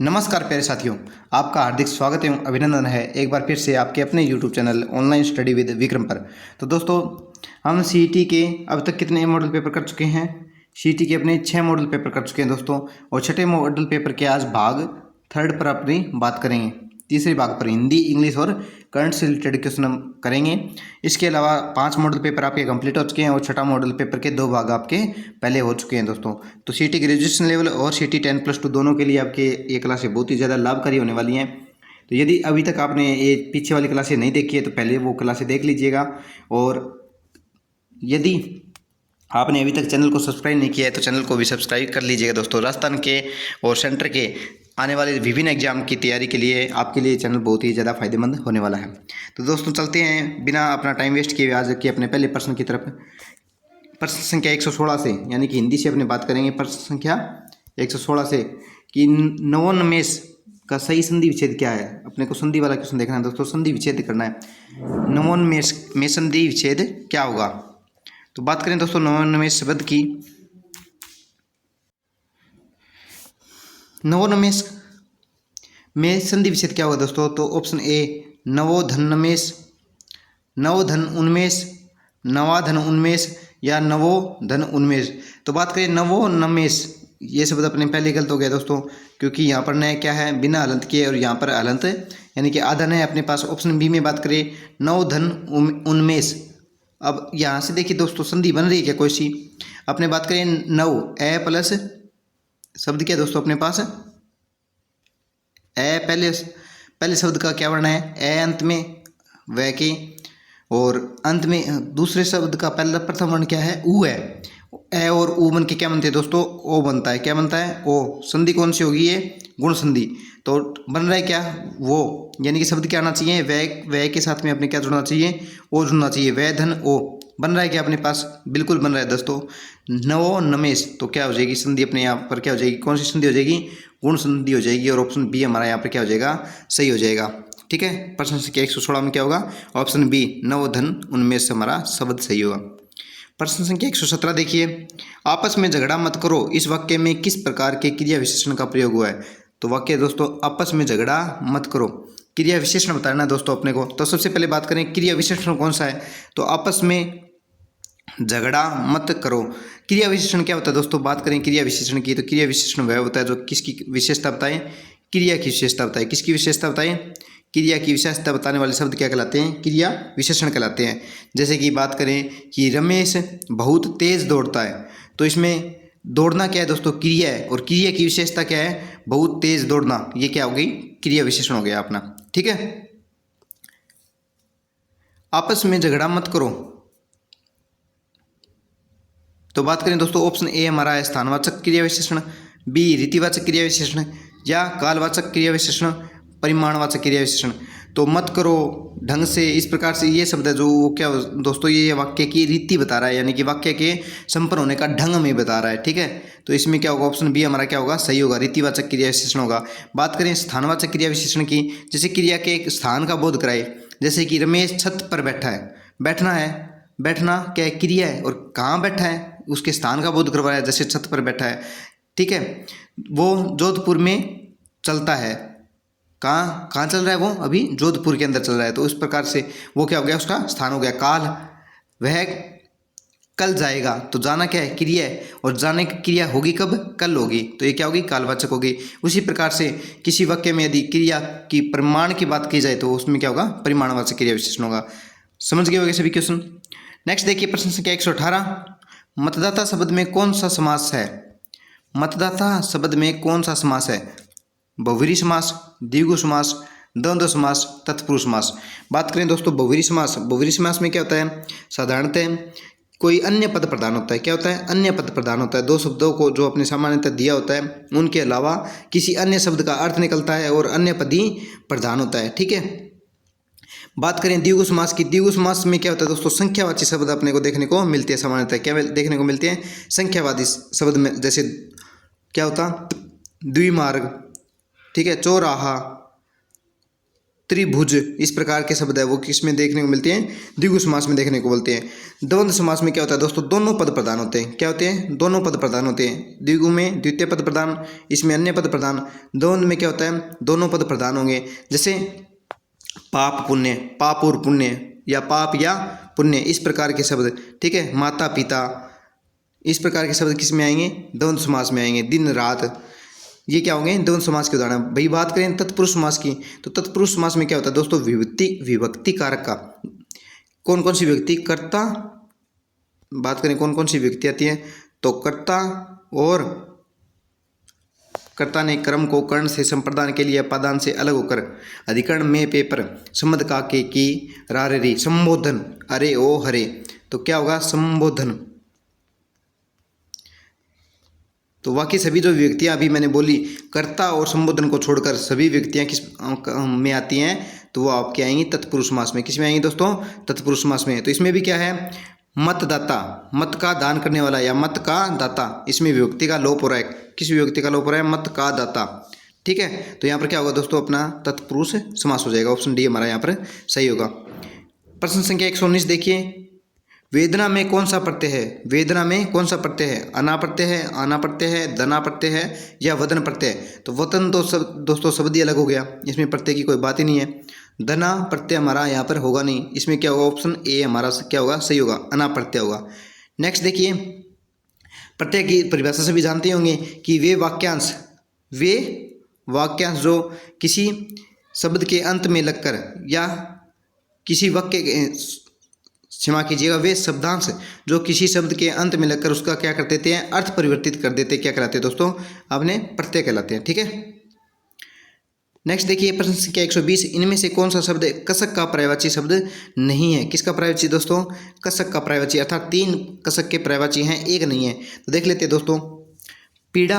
नमस्कार प्यारे साथियों, आपका हार्दिक स्वागत एवं अभिनंदन है एक बार फिर से आपके अपने YouTube channel online study with Vikram पर। तो दोस्तों, हम सीईटी के अब तक कितने मॉडल पेपर कर चुके हैं? सीईटी के अपने 6 मॉडल पेपर कर चुके हैं दोस्तों, और छठे मॉडल पेपर के आज भाग 3 पर अपनी बात करेंगे। तीसरे भाग पर हिंदी, इंग्लिश और करंट से रिलेटेड क्वेश्चन हम करेंगे। इसके अलावा 5 मॉडल पेपर आपके कंप्लीट हो चुके हैं और छठा मॉडल पेपर के 2 भाग आपके पहले हो चुके हैं दोस्तों। तो सीईटी ग्रेजुएशन लेवल और सीईटी 10+2 दोनों के लिए आपके ये क्लासें बहुत ही ज़्यादा लाभकारी होने वाली हैं। तो यदि अभी तक आपने ये पीछे वाली क्लासें नहीं देखी है तो पहले वो क्लासें देख लीजिएगा, और यदि आपने अभी तक चैनल को सब्सक्राइब नहीं किया है तो चैनल को भी सब्सक्राइब कर लीजिएगा दोस्तों। राजस्थान के और सेंटर के आने वाले विभिन्न एग्जाम की तैयारी के लिए आपके लिए चैनल बहुत ही ज़्यादा फायदेमंद होने वाला है। तो दोस्तों, चलते हैं बिना अपना टाइम वेस्ट किए आज के अपने पहले प्रश्न की तरफ। प्रश्न संख्या 116 से, यानी कि हिंदी से अपने बात करेंगे। प्रश्न संख्या 116 से कि नवोन्मेष का सही संधि विच्छेद क्या है? अपने को संधि वाला क्वेश्चन देखना है दोस्तों, संधि विच्छेद करना है। नवोन्मेष में संधि विच्छेद क्या होगा? तो बात करें दोस्तों नवोन्मेष शब्द की। नवोन्मेष में संधि विच्छेद क्या होगा दोस्तों? तो ऑप्शन ए नवोधन्मेष, नवधन उन्मेष, नवाधन उन्मेष या नवोधन उन्मेष। तो बात करें नवोन्मेष, ये शब्द अपने पहले गलत हो गया दोस्तों, क्योंकि यहाँ पर नया क्या है, बिना हलंत के, और यहाँ पर हलंत यानी कि आधन है अपने पास। ऑप्शन बी में बात करें नवधन उन्मेष। अब यहाँ से देखिए दोस्तों, संधि बन रही है क्या कोई सी? अपने बात करें नव, ए प्लस शब्द क्या दोस्तों अपने पास? ए पहले शब्द का क्या वर्ण है? ए अंत में व के, और अंत में दूसरे शब्द का पहला प्रथम वर्ण क्या है? ऊ है। ए और ऊ बन के क्या बनते हैं दोस्तों? ओ बनता है। क्या बनता है? ओ। संधि कौन सी होगी? ये गुण संधि। तो बन रहा है क्या? वो, यानी कि शब्द क्या आना चाहिए? वे के साथ में अपने क्या जुड़ना चाहिए? ओ जुड़ना चाहिए। वे धन ओ बन रहा है क्या अपने पास? बिल्कुल बन रहा है दोस्तों। नवोन्मेष तो क्या हो जाएगी संधि अपने यहाँ पर? क्या हो जाएगी? कौन सी संधि हो जाएगी? गुण संधि हो जाएगी, और ऑप्शन बी हमारा यहाँ पर क्या हो जाएगा? सही हो जाएगा। ठीक है, प्रश्न संख्या 116 में क्या होगा? ऑप्शन बी नवोधन उन्मेष से हमारा शब्द सही होगा। प्रश्न संख्या 117 देखिए, आपस में झगड़ा मत करो, इस वाक्य में किस प्रकार के क्रिया विशेषण का प्रयोग हुआ है? तो वाक्य दोस्तों आपस में झगड़ा मत करो, क्रिया विशेषण बताना है दोस्तों अपने को। तो सबसे पहले बात करें क्रिया विशेषण कौन सा है? तो आपस में झगड़ा मत करो। क्रिया विशेषण क्या होता है दोस्तों? बात करें क्रिया विशेषण की, तो क्रिया विशेषण वह होता है जो किसकी विशेषता बताए? क्रिया की विशेषता बताए। किसकी विशेषता बताए? क्रिया की विशेषता बताने वाले शब्द क्या कहलाते हैं? क्रिया विशेषण कहलाते हैं। जैसे कि बात करें कि रमेश बहुत तेज दौड़ता है, तो इसमें दौड़ना क्या है दोस्तों? क्रिया है, और क्रिया की विशेषता क्या है? बहुत तेज दौड़ना। ये क्या हो गई? क्रिया विशेषण हो गया अपना। ठीक है, आपस में झगड़ा मत करो। तो बात करें दोस्तों, ऑप्शन ए हमारा है स्थानवाचक क्रिया विशेषण, बी रीतिवाचक क्रिया विशेषण, या कालवाचक क्रिया विशेषण, परिमाणवाचक क्रिया विशेषण। तो मत करो, ढंग से, इस प्रकार से ये शब्द है जो क्या दोस्तों, ये वाक्य की रीति बता रहा है, यानी कि वाक्य के संपन्न होने का ढंग हमें बता रहा है। ठीक है, तो इसमें क्या होगा? ऑप्शन बी हमारा क्या होगा? सही होगा, रीतिवाचक क्रिया विशेषण होगा। बात करें स्थानवाचक क्रिया विशेषण की, जैसे क्रिया के एक स्थान का बोध कराए, जैसे कि रमेश छत पर बैठा है। बैठना है, बैठना क्या है? क्रिया है, और कहाँ बैठा है? उसके स्थान का बोध करवाया, जैसे छत पर बैठा है। ठीक है, वो जोधपुर में चलता है। कहाँ चल रहा है वो? अभी जोधपुर के अंदर चल रहा है। तो उस प्रकार से वो क्या हो गया? उसका स्थान हो गया काल। वह कल जाएगा, तो जाना क्या है? क्रिया है, और जाने की क्रिया होगी कब? कल होगी, तो ये क्या होगी? कालवाचक होगी। उसी प्रकार से किसी वाक्य में यदि क्रिया की परिमाण की बात की जाए तो उसमें क्या होगा? परिमाणवाचक क्रिया विशेषण होगा। समझ गए होंगे सभी क्वेश्चन। नेक्स्ट देखिए, प्रश्न संख्या 118, मतदाता शब्द में कौन सा समास है? मतदाता शब्द में कौन सा समास है? बहुव्रीहि समास, द्विगु समास, द्वंद्व समास, तत्पुरुष समास। बात करें दोस्तों बहुव्रीहि समास, बहुव्रीहि समास में क्या होता है? साधारणतः कोई अन्य पद प्रधान होता है। क्या होता है? अन्य पद प्रधान होता है। दो शब्दों को जो अपने सामान्यतः दिया होता है उनके अलावा किसी अन्य शब्द का अर्थ निकलता है, और अन्य पद ही प्रधान होता है। ठीक है, बात करें द्विगु समास की, द्विगु समास में क्या होता है दोस्तों? संख्यावाची शब्द अपने को देखने को मिलते हैं। सामान्यतः क्या देखने को मिलते हैं? संख्यावादी शब्द में, जैसे क्या होता? द्विमार्ग, ठीक है, चौराहा, त्रिभुज, इस प्रकार के शब्द है वो किसमें देखने को मिलते हैं, द्विगु समास में देखने को मिलते हैं। द्वंद्व समास में क्या होता है दोस्तों, दोनों पद प्रधान होते हैं। क्या होते हैं, दोनों पद प्रधान होते हैं। द्विगु में द्वितीय पद प्रधान, इसमें अन्य पद प्रधान। द्वंद्व में क्या होता है, दोनों पद प्रधान होंगे। जैसे पाप पुण्य, पाप और पुण्य, या पाप या पुण्य, इस प्रकार के शब्द, ठीक है। माता पिता, इस प्रकार के शब्द किस में आएंगे, द्वंद्व समास में आएंगे। दिन रात, ये क्या होंगे, द्वंद्व समास के उदाहरण। भाई बात करें तत्पुरुष समास की, तो तत्पुरुष समास में क्या होता है दोस्तों, विभक्ति कारक का कौन कौन सी विभक्ति, कर्ता, बात करें कौन कौन सी विभक्ति आती है, तो कर्ता और कर्ता ने क्रम को कर्ण से संप्रदान के लिए अपादान से अलग होकर अधिकरण में पेपर संबंध का के की रारे री संबोधन अरे ओ हरे, तो क्या होगा, संबोधन। तो बाकी सभी जो विभक्तियां अभी मैंने बोली, कर्ता और संबोधन को छोड़कर सभी विभक्तियां किस में आती हैं, तो वो आपके आएंगी तत्पुरुष समास में। किस में आएंगी दोस्तों, तत्पुरुष समास में। तो इसमें भी क्या है, मतदाता, मत का दान करने वाला या मत का दाता, इसमें विभक्ति का लोप हो रहा है। किस विभक्ति का लोप हो रहा है, मत का दाता, ठीक है। तो यहाँ पर क्या होगा दोस्तों, अपना तत्पुरुष समास हो जाएगा। ऑप्शन डी हमारा यहाँ पर सही होगा। प्रश्न संख्या 119 देखिए, वेदना में कौन सा प्रत्यय है, वेदना में कौन सा प्रत्यय है, अना प्रत्यय है, आना प्रत्यय है, धना प्रत्यय है, या वदन प्रत्यय। तो वतन तो सब दोस्तों शब्द ही अलग हो गया, इसमें प्रत्यय की कोई बात ही नहीं है। धना प्रत्यय हमारा यहाँ पर होगा नहीं, इसमें क्या होगा, ऑप्शन ए हमारा क्या होगा, सही होगा, अना प्रत्यय होगा। नेक्स्ट देखिए, प्रत्यय की परिभाषा से भी जानते होंगे कि वे वाक्यांश जो किसी शब्द के अंत में लगकर या किसी वाक्य, क्षमा कीजिएगा, वे शब्दांश जो किसी शब्द के अंत में लगकर उसका क्या कर देते हैं, अर्थ परिवर्तित कर देते हैं, क्या कहलाते हैं दोस्तों, अपने प्रत्यय कहलाते हैं, ठीक है। नेक्स्ट देखिए, प्रश्न संख्या 120, इनमें से कौन सा शब्द कसक का पर्यायवाची शब्द नहीं है। किसका पर्यायवाची दोस्तों, कसक का पर्यायवाची, अर्थात 3 कसक के पर्यायवाची हैं, एक नहीं है। तो देख लेते हैं दोस्तों, पीड़ा,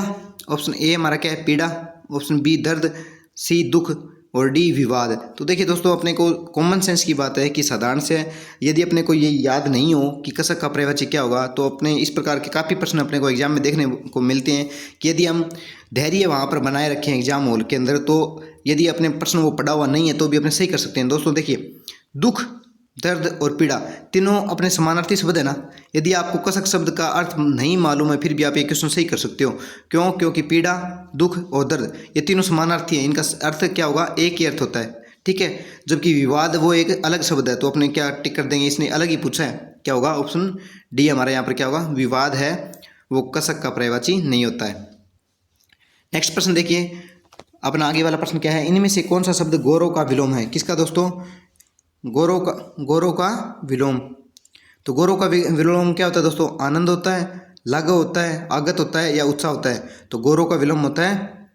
ऑप्शन ए हमारा क्या है, पीड़ा। ऑप्शन बी दर्द, सी दुख, और डी विवाद। तो देखिए दोस्तों, अपने को कॉमन सेंस की बात है कि साधारण से यदि अपने को ये याद नहीं हो कि कसक का पर्यायवाची क्या होगा, तो अपने इस प्रकार के काफ़ी प्रश्न अपने को एग्जाम में देखने को मिलते हैं कि यदि हम धैर्य वहाँ पर बनाए रखें एग्जाम हॉल के अंदर, तो यदि अपने प्रश्न वो पढ़ा हुआ नहीं है तो भी अपने सही कर सकते हैं। दोस्तों देखिए, दुख, दर्द और पीड़ा तीनों अपने समानार्थी शब्द है ना। यदि आपको कसक शब्द का अर्थ नहीं मालूम है, फिर भी आप ये क्वेश्चन सही कर सकते हो। क्यों, क्योंकि पीड़ा, दुख और दर्द ये तीनों समानार्थी हैं, इनका अर्थ क्या होगा, एक ही अर्थ होता है, ठीक है। जबकि विवाद वो एक अलग शब्द है, तो अपने क्या टिक कर देंगे, इसने अलग ही पूछा है, क्या होगा, ऑप्शन डी हमारे यहाँ पर क्या होगा, विवाद है, वो कसक का पर्यायवाची नहीं होता है। नेक्स्ट प्रश्न देखिए, अपना आगे वाला प्रश्न क्या है, इनमें से कौन सा शब्द गौरव का विलोम है। किसका दोस्तों, गौरव का विलोम। तो गौरव का विलोम क्या होता है दोस्तों, आनंद होता है, लाघव होता है, आगत होता है, या उत्साह होता है। तो गौरव का विलोम होता है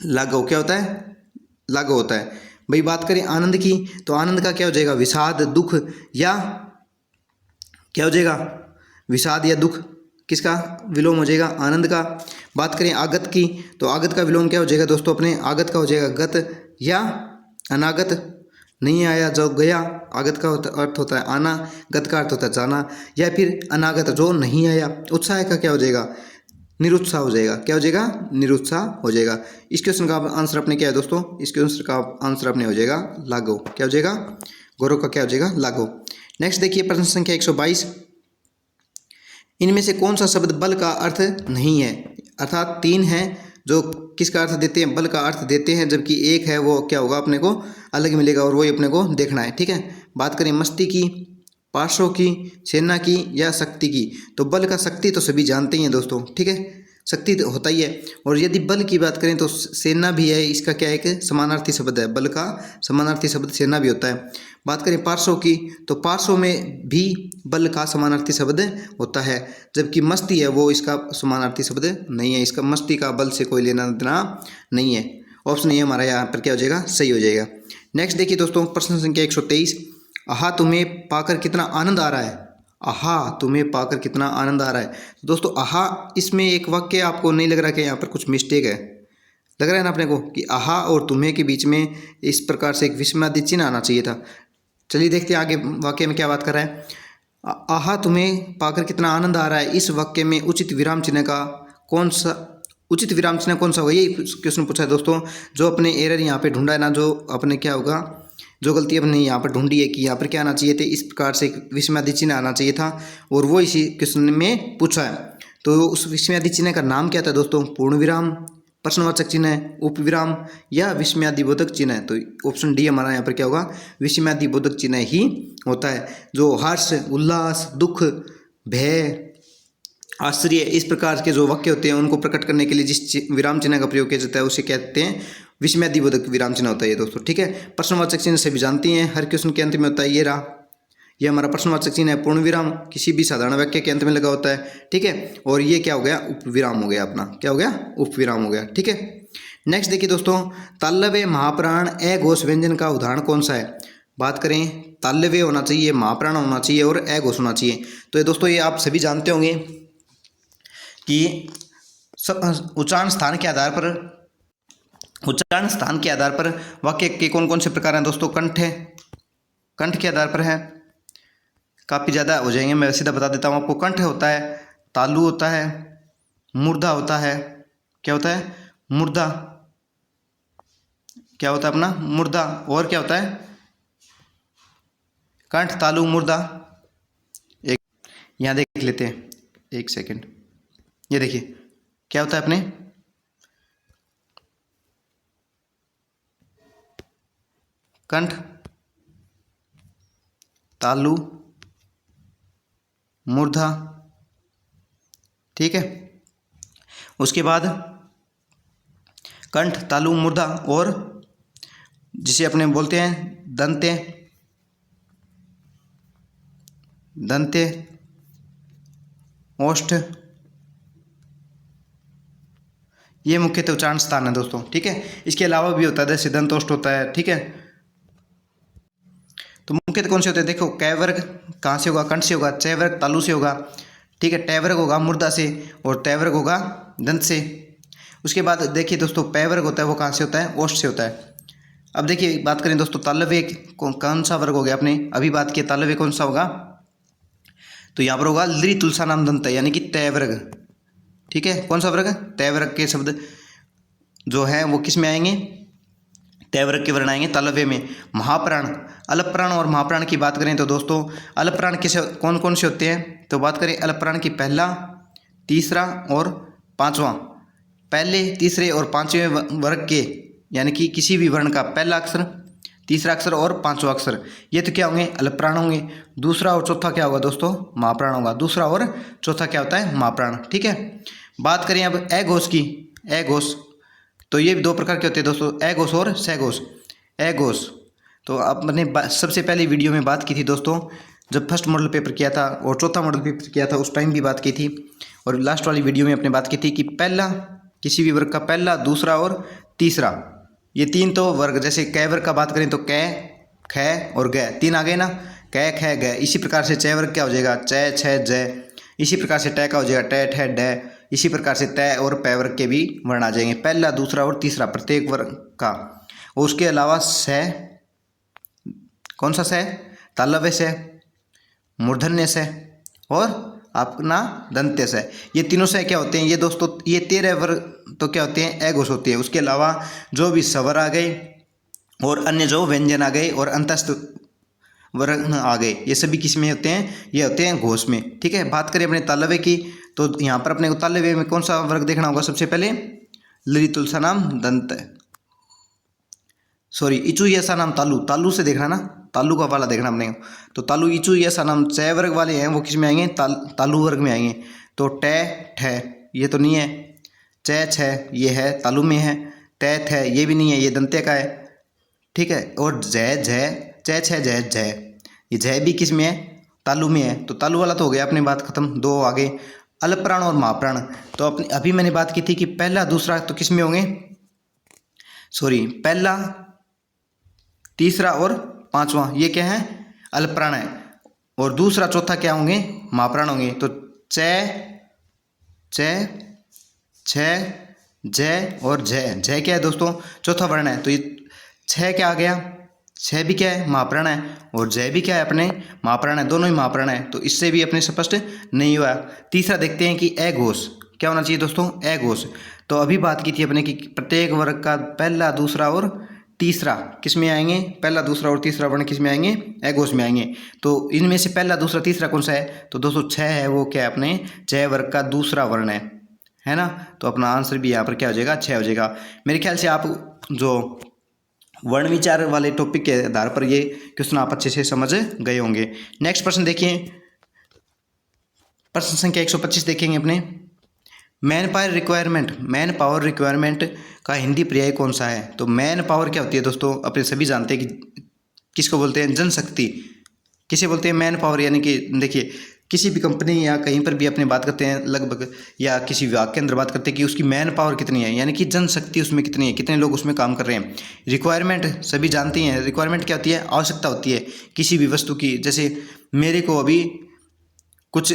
लाघव। क्या होता है, लाघव होता है। भाई बात करें आनंद की, तो आनंद का क्या हो जाएगा, विषाद, दुख, या क्या हो जाएगा, विषाद या दुख, किसका विलोम हो जाएगा, आनंद का। बात करें आगत की, तो आगत का विलोम क्या हो जाएगा दोस्तों, अपने आगत का हो जाएगा गत या अनागत। नहीं आया जो गया, आगत का अर्थ होता है आना, गत का अर्थ होता है जाना, या फिर अनागत जो नहीं आया। उत्साह का क्या हो जाएगा, निरुत्साह हो जाएगा। क्या हो जाएगा, निरुत्साह हो जाएगा। इस क्वेश्चन का आंसर अपने क्या है दोस्तों, इस क्वेश्चन का आंसर अपने हो जाएगा लाघव। क्या हो जाएगा, गौरव का क्या हो जाएगा, लाघव। नेक्स्ट देखिए, प्रश्न संख्या 122, इनमें से कौन सा शब्द बल का अर्थ नहीं है। अर्थात 3 हैं जो किसका अर्थ देते हैं, बल का अर्थ देते हैं, जबकि एक है वो क्या होगा, अपने को अलग मिलेगा, और वही अपने को देखना है, ठीक है। बात करें मस्ती की, पार्श्व की, सेना की, या शक्ति की। तो बल का शक्ति तो सभी जानते ही हैं दोस्तों, ठीक है, शक्ति तो होता ही है। और यदि बल की बात करें तो सेना भी है, इसका क्या है कि समानार्थी शब्द है, बल का समानार्थी शब्द सेना भी होता है। बात करें पार्श्व की, तो पार्श्व में भी बल का समानार्थी शब्द होता है, जबकि मस्ती है वो इसका समानार्थी शब्द नहीं है। इसका मस्ती का बल से कोई लेना देना नहीं है। ऑप्शन ए हमारा यहाँ पर क्या हो जाएगा, सही हो जाएगा। नेक्स्ट देखिए दोस्तों, प्रश्न संख्या 123, आहा तुम्हें पाकर कितना आनंद आ रहा है। आहा तुम्हें पाकर कितना आनंद आ रहा है। तो दोस्तों आहा, इसमें एक वाक्य आपको नहीं लग रहा कि यहाँ पर कुछ मिस्टेक है, लग रहा है ना अपने को कि आहा और तुम्हें के बीच में इस प्रकार से एक विस्मयादि चिन्ह आना चाहिए था। चलिए देखते हैं आगे वाक्य में क्या बात कर रहा है। आहा तुम्हें पाकर कितना आनंद आ रहा है, इस वाक्य में उचित विराम चिन्ह का कौन सा उचित विराम चिन्ह कौन सा होगा, यही क्वेश्चन पूछा है दोस्तों। जो अपने एरर यहाँ पे ढूंढा है ना, जो अपने क्या होगा, जो गलती अपने यहाँ पर ढूंढी है कि यहाँ पर क्या आना चाहिए थे, इस प्रकार से एक विस्मयादि चिन्ह आना चाहिए था, और वो इसी क्वेश्चन में पूछा है। तो उस विस्मयादि चिन्ह का नाम क्या था दोस्तों, पूर्ण विराम, प्रश्नवाचक चिन्ह है, उपविराम या विस्मयादिबोधक चिन्ह है। तो ऑप्शन डी हमारा यहाँ पर क्या होगा, विस्मयादिबोधक चिन्ह ही होता है। जो हर्ष, उल्लास, दुख, भय, आश्चर्य, इस प्रकार के जो वाक्य होते हैं उनको प्रकट करने के लिए जिस विराम चिन्ह का प्रयोग किया जाता है उसे कहते हैं विस्मयादिबोधक विराम चिन्ह होता है ये दोस्तों, ठीक है। प्रश्नवाचक चिन्ह सभी जानती हैं, हर क्वेश्चन के अंत में होता है, ये रहा, ये हमारा प्रश्नवाचक चिन्ह है। पूर्ण विराम किसी भी साधारण वाक्य के अंत में लगा होता है, ठीक है। और ये क्या हो गया, उपविराम हो गया अपना, क्या हो गया, उपविराम हो गया, ठीक है। नेक्स्ट देखिए दोस्तों, तालव्य, महाप्राण, अघोष व्यंजन का उदाहरण कौन सा है। बात करें, तालव्य होना चाहिए, महाप्राण होना चाहिए और अघोष होना चाहिए। तो ये दोस्तों ये आप सभी जानते होंगे कि सब उच्चारण स्थान के आधार पर वाक्य के कौन कौन से प्रकार हैं दोस्तों। कंठ है, कंठ के आधार पर है, काफ़ी ज़्यादा हो जाएंगे, मैं सीधा बता देता हूँ आपको। कंठ होता है, तालु होता है, मूर्धा होता है, क्या होता है, मूर्धा, क्या होता है अपना मूर्धा, और क्या होता है, कंठ, तालु, मूर्धा। एक यहाँ देख लेते हैं, एक सेकेंड, ये देखिए क्या होता है अपने कंठ, तालु, मूर्धा, ठीक है। उसके बाद कंठ, तालु, मूर्धा और जिसे अपने बोलते हैं दंते, दंते, ओष्ठ, ये मुख्यतः उच्चारण स्थान है दोस्तों, ठीक है। इसके अलावा भी होता है, जैसे दंतोष्ठ होता है, ठीक है। तो मुख्यतः कौन से होते हैं, देखो कै वर्ग कहाँ से होगा, कंठ से होगा, च वर्ग तालु से होगा, ठीक है, ट वर्ग होगा मूर्धा से, और त वर्ग होगा दंत से। उसके बाद देखिए दोस्तों, पै वर्ग होता है, वो कहाँ से होता है, ओष्ठ से होता है। अब देखिए बात करें दोस्तों, तालव्य कौन सा वर्ग हो गया, आपने अभी बात की, तालव्य कौन सा होगा, तो यहाँ पर होगा लृ तुलसा नाम दंत, यानी कि तय वर्ग, ठीक है। कौन सा वर्ग, तय वर्ग के शब्द जो है वो किस में आएंगे, तय वर्ग के वर्ण आएंगे तालव्य में। महाप्राण, अलप्राण और महाप्राण की बात करें तो दोस्तों, अलप्राण किसे कौन कौन से होते हैं, तो बात करें अलप्राण की, पहला, तीसरा और पांचवा। पहले, तीसरे और पांचवें वर्ग के, यानी कि किसी भी वर्ण का पहला अक्षर, तीसरा अक्षर और पांचवा अक्षर, ये तो क्या होंगे, अलप्राण होंगे। दूसरा और चौथा क्या होगा दोस्तों, महाप्राण होगा। दूसरा और चौथा क्या होता है, महाप्राण, ठीक है। बात करें अब अघोष की, अघोष, तो ये दो प्रकार के होते हैं दोस्तों, अघोष और सघोष। अघोष तो आपने सबसे पहले वीडियो में बात की थी दोस्तों, जब फर्स्ट मॉडल पेपर किया था और चौथा मॉडल पेपर किया था, उस टाइम भी बात की थी, और लास्ट वाली वीडियो में अपने बात की थी कि पहला, किसी भी वर्ग का पहला, दूसरा और तीसरा, ये तीन तो वर्ग, जैसे कै वर्ग का बात करें तो कै, ख और ग, तीन आ गए ना, कै, ख, ग। इसी प्रकार से च वर्ग क्या हो जाएगा, च, छ, ज। इसी प्रकार से ट का हो जाएगा ट, ठ, ड। इसी प्रकार से तय और पै वर्ग के भी वर्ण आ जाएंगे, पहला, दूसरा और तीसरा प्रत्येक वर्ग का। और उसके अलावा स, कौन सा स, तालव्य से, मूर्धन्य से और अपना दंत्य से, ये तीनों से क्या होते हैं ये दोस्तों, ये 13 वर्ग तो क्या होते हैं, अघोष होती है। उसके अलावा जो भी स्वर आ गए और अन्य जो व्यंजन आ गए और अंतस्थ वर्ग आ गए, ये सभी किस में होते हैं, ये होते हैं घोष में, ठीक है। बात करें अपने तालव्य की, तो यहाँ पर अपने को तालव्य में कौन सा वर्ग देखना होगा, सबसे पहले लृ तुलसा नाम दंत, सॉरी इचु ऐसा नाम तालु, तालु से देखना ना, तालु का वाला देखना अपने को। तो तालु, इचु ऐसा नाम च वर्ग वाले हैं, वो किस में आएंगे, तालु वर्ग में आएंगे। तो ट, ठ ये तो नहीं है, च, छ ये है तालु में है, त, थ ये भी नहीं है, ये दंत्य का है, ठीक है। और ज, झ, च, छ, ज, झ, ये झ भी किस में है, तालु में है। तो तालु वाला तो हो गया, अपनी बात खत्म, दो आगे। अलप्राण और महाप्राण, तो अपनी अभी मैंने बात की थी कि पहला, दूसरा तो किस में होंगे, सॉरी पहला, तीसरा और पांचवा, ये क्या है, अलप्राण है। और दूसरा, चौथा क्या होंगे, महाप्राण होंगे। तो च, छ, ज और झ, झ क्या है दोस्तों, चौथा वर्ण है। तो ये छ क्या आ गया, छ भी क्या है, महाप्राण है, और जय भी क्या है, अपने महाप्राण है, दोनों ही महाप्राण है। तो इससे भी अपने स्पष्ट नहीं हुआ। तीसरा देखते हैं कि अघोष, क्या होना चाहिए दोस्तों, अघोष। तो अभी बात की थी अपने कि प्रत्येक वर्ग का पहला, दूसरा और तीसरा किस में आएंगे, पहला, दूसरा और तीसरा वर्ण किस में आएंगे, अघोष में आएंगे। तो इनमें से पहला, दूसरा, तीसरा कौन सा है, तो दोस्तों 6 है, वो क्या है अपने च वर्ग का दूसरा वर्ण है ना। तो अपना आंसर भी यहाँ पर क्या हो जाएगा, 6 हो जाएगा। मेरे ख्याल से आप जो वर्ण विचार वाले टॉपिक के आधार पर ये क्वेश्चन आप अच्छे से समझ गए होंगे। नेक्स्ट प्रश्न देखिए, प्रश्न संख्या 125 देखेंगे अपने। मैन पावर रिक्वायरमेंट का हिंदी पर्याय कौन सा है। तो मैन पावर क्या होती है दोस्तों, अपने सभी जानते हैं कि किसको बोलते हैं, जनशक्ति। किसे बोलते हैं, मैन पावर। यानी कि देखिए किसी भी कंपनी या कहीं पर भी अपने बात करते हैं लगभग, या किसी विभाग के अंदर बात करते हैं कि उसकी मैन पावर कितनी है, यानी कि जनशक्ति उसमें कितनी है, कितने लोग उसमें काम कर रहे हैं। रिक्वायरमेंट सभी जानती हैं, रिक्वायरमेंट क्या होती है, आवश्यकता होती है किसी भी वस्तु की। जैसे मेरे को अभी कुछ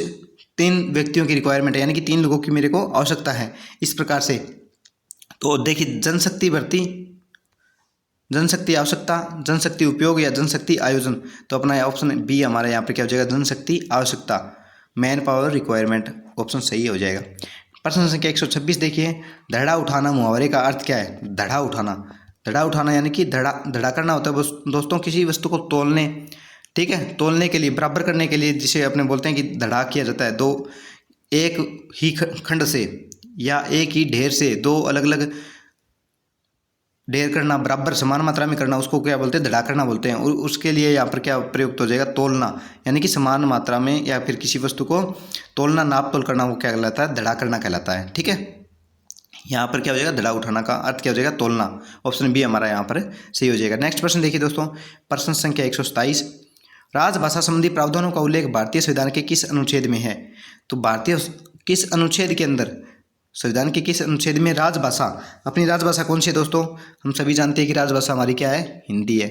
3 व्यक्तियों की रिक्वायरमेंट है, यानी कि 3 लोगों की मेरे को आवश्यकता है, इस प्रकार से। तो देखिए जनशक्ति भर्ती, जनशक्ति आवश्यकता, जनशक्ति उपयोग या जनशक्ति आयोजन। तो अपना ऑप्शन बी हमारा यहाँ पर क्या हो जाएगा, जनशक्ति आवश्यकता, मैन पावर रिक्वायरमेंट, ऑप्शन सही हो जाएगा। प्रश्न संख्या 126 देखिए, धड़ा उठाना मुहावरे का अर्थ क्या है। धड़ा उठाना, धड़ा उठाना यानी कि धड़ा करना होता है दोस्तों किसी वस्तु को तोलने, ठीक है, तोलने के लिए, बराबर करने के लिए, जिसे अपने बोलते हैं कि धड़ा किया जाता है। दो एक ही खंड से या एक ही ढेर से दो अलग अलग ढेर करना, बराबर समान मात्रा में करना, उसको क्या बोलते हैं, धड़ा करना बोलते हैं। और उसके लिए यहाँ पर क्या प्रयुक्त हो जाएगा, तोलना, यानी कि समान मात्रा में या फिर किसी वस्तु को तोलना, नाप तोल करना, वो क्या कहलाता है, धड़ा करना कहलाता है। ठीक है, यहाँ पर क्या हो जाएगा, धड़ा उठाना का अर्थ क्या हो जाएगा, तोलना। ऑप्शन बी हमारा यहाँ पर सही हो जाएगा। नेक्स्ट प्रश्न देखिए दोस्तों, प्रश्न संख्या 127, राजभाषा संबंधी प्रावधानों का उल्लेख भारतीय संविधान के किस अनुच्छेद में है। तो भारतीय किस अनुच्छेद के अंदर, संविधान के किस अनुच्छेद में राजभाषा, अपनी राजभाषा कौन सी है दोस्तों, हम सभी जानते हैं कि राजभाषा हमारी क्या है, हिंदी है।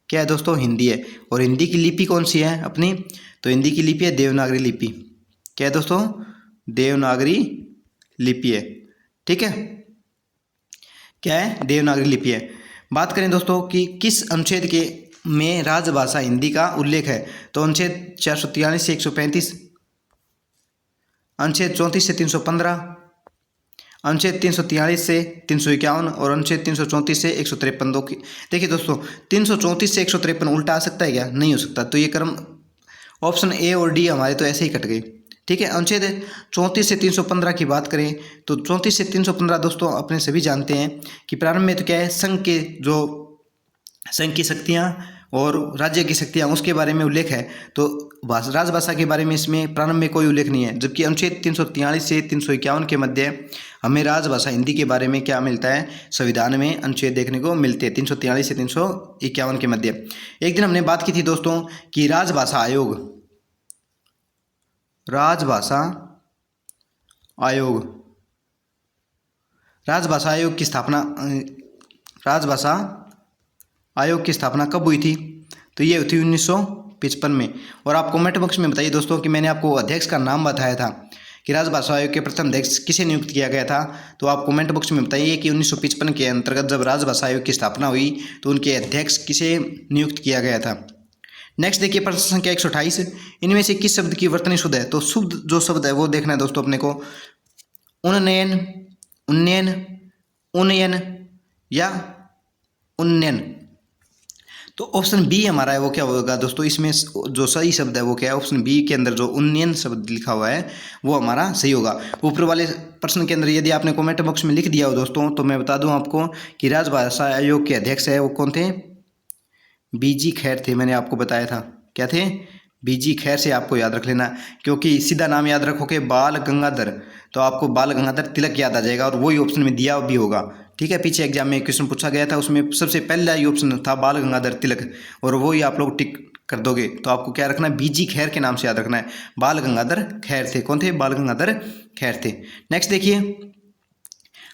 क्या है दोस्तों, हिंदी है। और हिंदी की लिपि कौन सी है अपनी, तो हिंदी की लिपि है देवनागरी लिपि। क्या है दोस्तों, देवनागरी लिपि है। ठीक है, क्या है, देवनागरी लिपि है। बात करें दोस्तों कि किस अनुच्छेद के में राजभाषा हिंदी का उल्लेख है, तो अनुच्छेद 443 से 135, अनुच्छेद 34 से 315, अनुच्छेद 343 से 351 और अनुच्छेद 334 से 153। दो की देखिए दोस्तों, 334 से 153 उल्टा आ सकता है क्या, नहीं हो सकता। तो ये क्रम ऑप्शन ए और डी हमारे तो ऐसे ही कट गए। ठीक है, अनुच्छेद 34 से 315 की बात करें तो 34 से 315 दोस्तों अपने सभी जानते हैं कि प्रारंभ में तो क्या है, संघ की शक्तियाँ और राज्य की शक्तियाँ, उसके बारे में उल्लेख है। तो राजभाषा के बारे में इसमें प्रारंभ में कोई उल्लेख नहीं है। जबकि अनुच्छेद 343 से 351 के मध्य हमें राजभाषा हिंदी के बारे में क्या मिलता है, संविधान में अनुच्छेद देखने को मिलते हैं 343 से 351 के मध्य। एक दिन हमने बात की थी दोस्तों कि राजभाषा आयोग की स्थापना कब हुई थी, तो ये हुई थी 1955 में। और आप कमेंट बॉक्स में बताइए दोस्तों कि मैंने आपको अध्यक्ष का नाम बताया था कि राजभाषा आयोग के प्रथम अध्यक्ष किसे नियुक्त किया गया था। तो आप कमेंट बॉक्स में बताइए कि 1955 के अंतर्गत जब राजभाषा आयोग की स्थापना हुई तो उनके अध्यक्ष किसे नियुक्त किया गया था। नेक्स्ट देखिए, प्रश्न संख्या 128, इनमें से किस शब्द की वर्तनी शुद्ध है। तो शुद्ध जो शब्द है वो देखना है दोस्तों अपने को, उन्नयन, उन्नयन, उन्नयन या उन्नयन। तो ऑप्शन बी हमारा है वो क्या होगा दोस्तों, इसमें जो सही शब्द है वो क्या है, ऑप्शन बी के अंदर जो उन्नयन शब्द लिखा हुआ है वो हमारा सही होगा। ऊपर वाले प्रश्न के अंदर यदि आपने कमेंट बॉक्स में लिख दिया हो दोस्तों, तो मैं बता दूं आपको कि राजभाषा आयोग के अध्यक्ष है वो कौन थे, बीजी खैर थे। मैंने आपको बताया था क्या थे, बीजी खैर से आपको याद रख लेना, क्योंकि सीधा नाम याद रखोगे बाल गंगाधर तो आपको बाल गंगाधर तिलक याद आ जाएगा और वही ऑप्शन में दिया भी होगा। ठीक है, पीछे एग्जाम में क्वेश्चन पूछा गया था, उसमें सबसे पहला ही ऑप्शन था बाल गंगाधर तिलक, और वही आप लोग टिक कर दोगे। तो आपको क्या रखना है, बीजी खैर के नाम से याद रखना है, बाल गंगाधर खैर थे। कौन थे, बाल गंगाधर खैर थे। नेक्स्ट देखिए,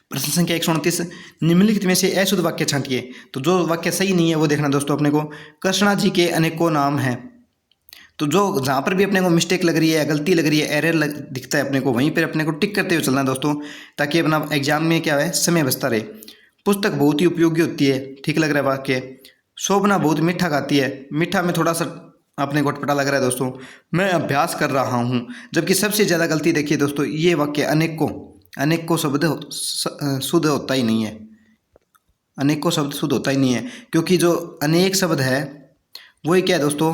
प्रश्न संख्या 129, निम्नलिखित में से अशुद्ध वाक्य छांटिए। तो जो वाक्य सही नहीं है वो देखना दोस्तों अपने को, कृष्णा जी के अनेकों नाम हैं। तो जो जहाँ पर भी अपने को मिस्टेक लग रही है, गलती लग रही है, एरर दिखता है अपने को, वहीं पर अपने को टिक करते हुए चलना है दोस्तों, ताकि अपना एग्जाम में क्या है, समय बचता रहे। पुस्तक बहुत ही उपयोगी होती है, ठीक लग रहा है वाक्य। शोभना बहुत मीठा गाती है, मीठा में थोड़ा सा अपने को पता लग रहा है दोस्तों, मैं अभ्यास कर रहा हूँ। जबकि सबसे ज़्यादा गलती देखिए दोस्तों, ये वाक्य अनेक को शब्द शुद्ध होता ही नहीं है। अनेक को शब्द शुद्ध होता ही नहीं है, क्योंकि जो अनेक शब्द है वही क्या है दोस्तों,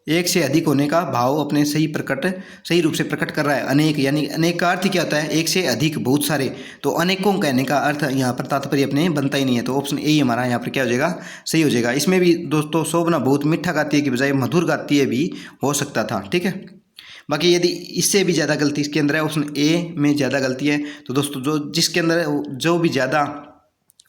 एक से अधिक होने का भाव अपने सही रूप से प्रकट कर रहा है। अनेक यानी अनेक का अर्थ ही क्या होता है, एक से अधिक, बहुत सारे। तो अनेकों कहने का अर्थ यहाँ पर तात्पर्य अपने बनता ही नहीं है। तो ऑप्शन ए ही हमारा यहाँ पर क्या हो जाएगा, सही हो जाएगा। इसमें भी दोस्तों शोभना बहुत मीठा गाती है की बजाय मधुर गाती है भी हो सकता था, ठीक है। बाकी यदि इससे भी ज़्यादा गलती इसके अंदर है, ऑप्शन ए में ज़्यादा गलती है, तो दोस्तों जिसके अंदर जो भी ज़्यादा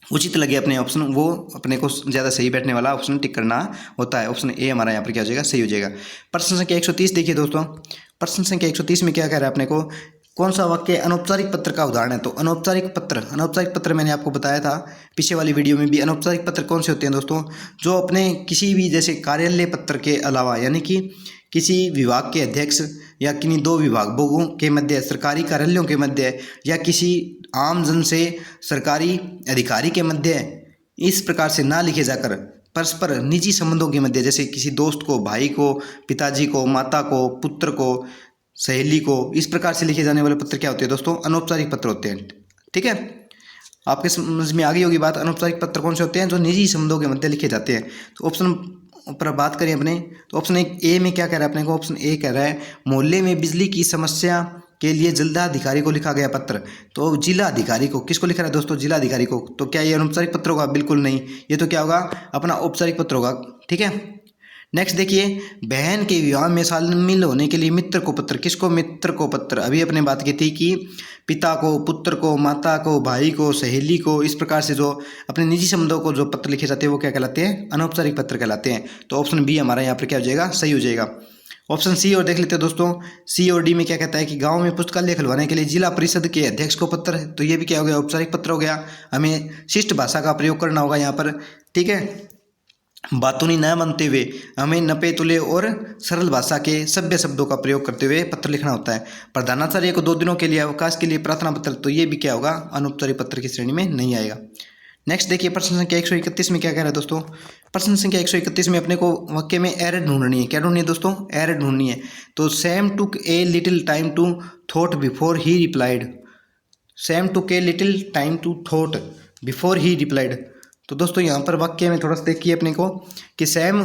उचित लगे अपने ऑप्शन, वो अपने को ज़्यादा सही बैठने वाला ऑप्शन टिक करना होता है। ऑप्शन ए हमारा यहाँ पर क्या हो जाएगा, सही हो जाएगा। प्रश्न संख्या 130 देखिए दोस्तों, प्रश्न संख्या 130 में क्या कह रहा है अपने को, कौन सा वाक्य अनौपचारिक पत्र का उदाहरण है। तो अनौपचारिक पत्र मैंने आपको बताया था पीछे वाली वीडियो में भी। अनौपचारिक पत्र कौन से होते हैं दोस्तों, जो अपने किसी भी जैसे कार्यालय पत्र के अलावा, यानी कि किसी विभाग के अध्यक्ष या किन्हीं दो विभागों के मध्य, सरकारी कार्यालयों के मध्य, या किसी आम जन से सरकारी अधिकारी के मध्य इस प्रकार से ना लिखे जाकर परस्पर निजी संबंधों के मध्य, जैसे किसी दोस्त को, भाई को, पिताजी को, माता को, पुत्र को, सहेली को, इस प्रकार से लिखे जाने वाले पत्र क्या होते हैं दोस्तों, अनौपचारिक पत्र होते हैं, ठीक है। आपके समझ में आ गई होगी बात। अनौपचारिक पत्र कौन से होते हैं, जो निजी संबंधों के मध्य लिखे जाते हैं। तो ऑप्शन पर बात करें अपने, तो ऑप्शन ए में क्या कह रहा है अपने को, ऑप्शन ए कह रहा है मोहल्ले में बिजली की समस्या के लिए जिलाधिकारी को लिखा गया पत्र। तो जिलाधिकारी को, किसको लिखा रहा है दोस्तों, जिलाधिकारी को। तो क्या ये अनौपचारिक पत्र होगा, बिल्कुल नहीं, ये तो क्या होगा, अपना औपचारिक पत्र होगा, ठीक है। नेक्स्ट देखिए, बहन के विवाह में शामिल होने के लिए मित्र को पत्र, किसको, मित्र को पत्र। अभी अपने बात की थी कि पिता को, पुत्र को, माता को, भाई को, सहेली को, इस प्रकार से जो अपने निजी संबंधों को जो पत्र लिखे जाते हैं वो क्या कहलाते हैं, अनौपचारिक पत्र कहलाते हैं। तो ऑप्शन बी हमारा यहाँ पर क्या हो जाएगा, सही हो जाएगा। ऑप्शन सी और देख लेते हैं दोस्तों, सी और डी में क्या कहता है कि गांव में पुस्तकालय खुलवाने के लिए जिला परिषद के अध्यक्ष को पत्र है। तो ये भी क्या हो गया, औपचारिक पत्र हो गया। हमें शिष्ट भाषा का प्रयोग करना होगा यहाँ पर, ठीक है। बातूनी न बनते हुए हमें नपे तुले और सरल भाषा के सभ्य शब्दों का प्रयोग करते हुए पत्र लिखना होता है। प्रधानाचार्य को 2 दिनों के लिए अवकाश के लिए प्रार्थना पत्र, तो ये भी क्या होगा, अनौपचारिक पत्र की श्रेणी में नहीं आएगा। नेक्स्ट देखिए, प्रश्न संख्या 131 में क्या कह रहा है दोस्तों, प्रश्न संख्या 131 में अपने को वाक्य में एरर ढूंढनी है। क्या ढूंढनी है दोस्तों, एरर ढूंढनी है। तो Sam took a little time to thought before he replied, Sam took a little time to thought before he replied. तो दोस्तों यहाँ पर वाक्य में थोड़ा सा देखिए अपने को कि सैम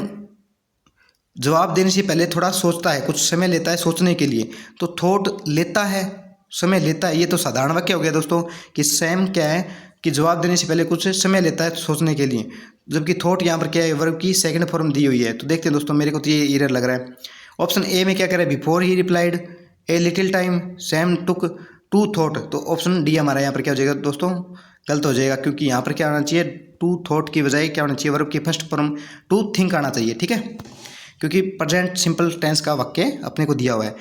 जवाब देने से पहले थोड़ा सोचता है, कुछ समय लेता है सोचने के लिए। तो थॉट लेता है, समय लेता है, ये तो साधारण वाक्य हो गया दोस्तों कि सैम क्या है कि जवाब देने से पहले कुछ समय लेता है सोचने के लिए। जबकि थॉट यहाँ पर क्या है, वर्ब की सेकंड फॉर्म दी हुई है। तो देखते हैं दोस्तों, मेरे को तो ये एरर लग रहा है। ऑप्शन ए में क्या कह रहा है, before he replied a little time Sam took to thought. तो ऑप्शन डी हमारा यहाँ पर क्या हो जाएगा दोस्तों, गलत हो जाएगा, क्योंकि यहाँ पर क्या होना चाहिए, टू थॉट की बजाय क्या होना चाहिए, वर्ब की फर्स्ट फॉर्म टू थिंक आना चाहिए, ठीक है, क्योंकि प्रेजेंट सिंपल टेंस का वाक्य अपने को दिया हुआ है।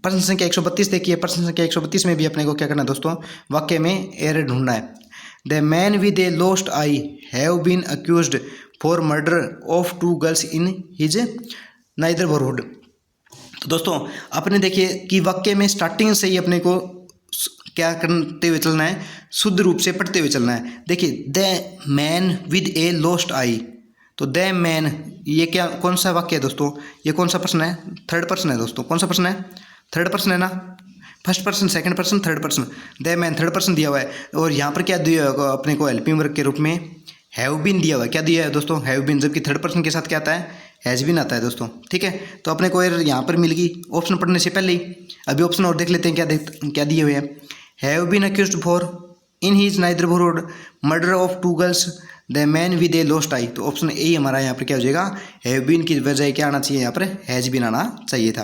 प्रश्न संख्या 132 देखिए, प्रश्न संख्या 132 में भी अपने को क्या करना है दोस्तों, वाक्य में एरर ढूंढना है। The man with a lost eye have been accused for murder of 2 girls in his neighbourhood. तो दोस्तों अपने देखिए कि वाक्य में स्टार्टिंग से ही अपने को क्या करते हुए चलना है, शुद्ध रूप से पढ़ते हुए चलना है। देखिए, the man with a lost eye, तो द मैन, ये क्या, कौन सा वाक्य है दोस्तों, ये कौन सा प्रश्न है, थर्ड पर्सन है दोस्तों। कौन सा प्रश्न है, थर्ड पर्सन है ना, first person, second person, third person. The man third person दिया हुआ है, और यहाँ पर क्या दिया होगा अपने को, हेल्पिंग वर्ब के रूप में हैव बीन दिया हुआ है। क्या दिया है दोस्तों, हैव बीन, जबकि थर्ड पर्सन के साथ क्या आता है, हैज़ बीन आता है दोस्तों, ठीक है। तो अपने को एरर यहाँ पर मिल गई ऑप्शन पढ़ने से पहले ही। अभी ऑप्शन और देख लेते हैं क्या दिए हुए हैं। Have been accused for in his neighbourhood murder of 2 girls the man with a lost eye. तो ऑप्शन ए हमारा यहाँ पर क्या हो जाएगा, हैव बीन की वजह क्या आना चाहिए, यहाँ पर हैज़ बीन आना चाहिए था।